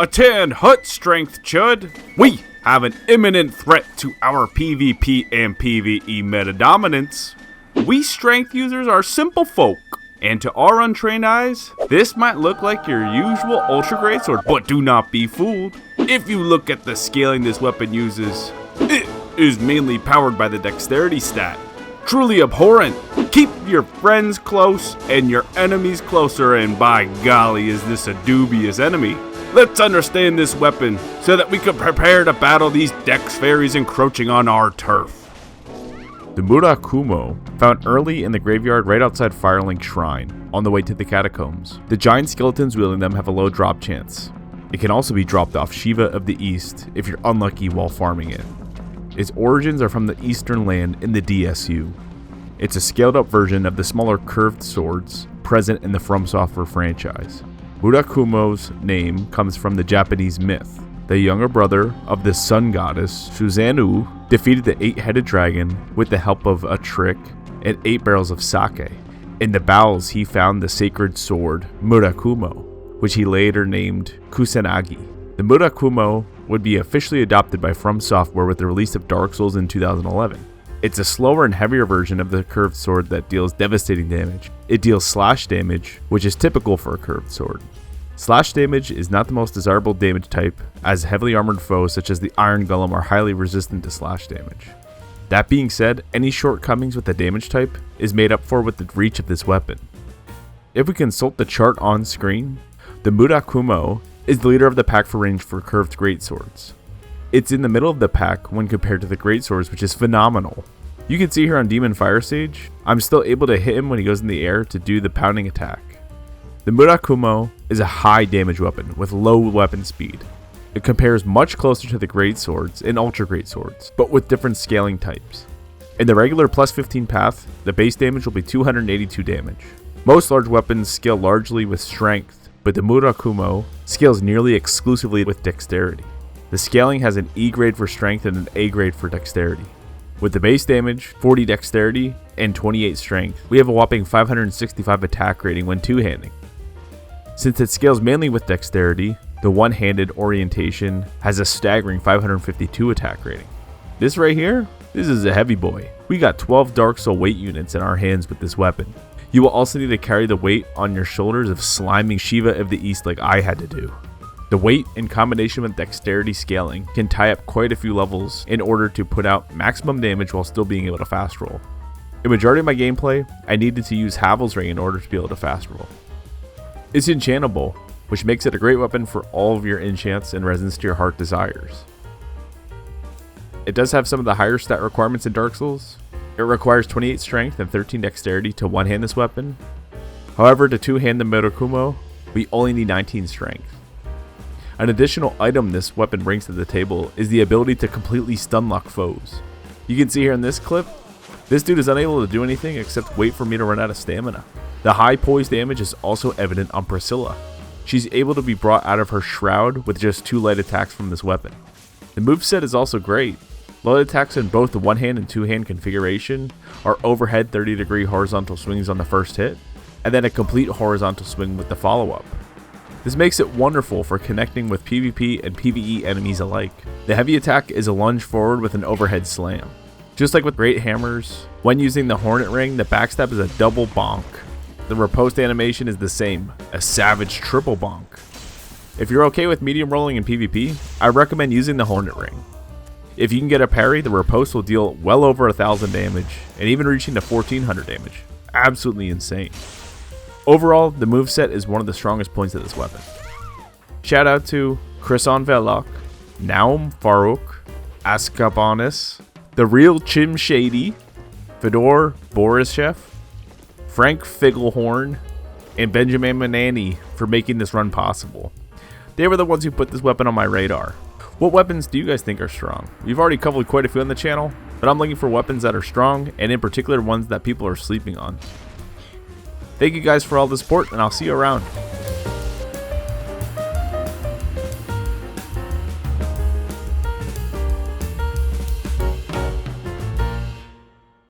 A 10 hut strength, chud. We have an imminent threat to our PvP and PvE meta dominance. We strength users are simple folk, and to our untrained eyes, this might look like your usual ultra greatsword, but do not be fooled. If you look at the scaling this weapon uses, it is mainly powered by the dexterity stat. Truly abhorrent. Keep your friends close and your enemies closer, and by golly is this a dubious enemy. Let's understand this weapon so that we can prepare to battle these dex fairies encroaching on our turf. The Murakumo, found early in the graveyard right outside Firelink Shrine, on the way to the catacombs. The giant skeletons wielding them have a low drop chance. It can also be dropped off Shiva of the East if you're unlucky while farming it. Its origins are from the Eastern Land in the DSU. It's a scaled up version of the smaller curved swords present in the From Software franchise. Murakumo's name comes from the Japanese myth. The younger brother of the sun goddess, Susanoo, defeated the 8-headed dragon with the help of a trick and 8 barrels of sake. In the bowels he found the sacred sword, Murakumo, which he later named Kusanagi. The Murakumo would be officially adopted by From Software with the release of Dark Souls in 2011. It's a slower and heavier version of the curved sword that deals devastating damage. It deals slash damage, which is typical for a curved sword. Slash damage is not the most desirable damage type, as heavily armored foes such as the Iron Golem are highly resistant to slash damage. That being said, any shortcomings with the damage type is made up for with the reach of this weapon. If we consult the chart on screen, the Murakumo is the leader of the pack for range for curved greatswords. It's in the middle of the pack when compared to the greatswords, which is phenomenal. You can see here on Demon Fire Stage, I'm still able to hit him when he goes in the air to do the pounding attack. The Murakumo is a high damage weapon with low weapon speed. It compares much closer to the greatswords and ultra greatswords, but with different scaling types. In the regular plus 15 path, the base damage will be 282 damage. Most large weapons scale largely with strength, but the Murakumo scales nearly exclusively with dexterity. The scaling has an E grade for strength and an A grade for dexterity. With the base damage, 40 dexterity, and 28 strength, we have a whopping 565 attack rating when two-handing. Since it scales mainly with dexterity, the one-handed orientation has a staggering 552 attack rating. This right here, this is a heavy boy. We got 12 Dark Soul weight units in our hands with this weapon. You will also need to carry the weight on your shoulders of sliming Shiva of the East like I had to do. The weight in combination with dexterity scaling can tie up quite a few levels in order to put out maximum damage while still being able to fast roll. In majority of my gameplay, I needed to use Havel's Ring in order to be able to fast roll. It's enchantable, which makes it a great weapon for all of your enchants and resonance to your heart desires. It does have some of the higher stat requirements in Dark Souls. It requires 28 strength and 13 dexterity to one-hand this weapon. However, to two-hand the Murakumo, we only need 19 strength. An additional item this weapon brings to the table is the ability to completely stun lock foes. You can see here in this clip, this dude is unable to do anything except wait for me to run out of stamina. The high poise damage is also evident on Priscilla. She's able to be brought out of her shroud with just 2 light attacks from this weapon. The moveset is also great. Light attacks in both the one-hand and two-hand configuration are overhead 30-degree horizontal swings on the first hit, and then a complete horizontal swing with the follow-up. This makes it wonderful for connecting with PvP and PvE enemies alike. The heavy attack is a lunge forward with an overhead slam. Just like with great hammers, when using the Hornet Ring, the backstab is a double bonk. The riposte animation is the same, a savage triple bonk. If you're okay with medium rolling in PvP, I recommend using the Hornet Ring. If you can get a parry, the riposte will deal well over 1000 damage, and even reaching to 1400 damage. Absolutely insane. Overall, the moveset is one of the strongest points of this weapon. Shout out to Chrison Velok, Naum Farouk, Askabanis, The Real Chim Shady, Fedor Borishev, Frank Figglehorn, and Benjamin Manani for making this run possible. They were the ones who put this weapon on my radar. What weapons do you guys think are strong? We've already covered quite a few on the channel, but I'm looking for weapons that are strong, and in particular ones that people are sleeping on. Thank you guys for all the support, and I'll see you around.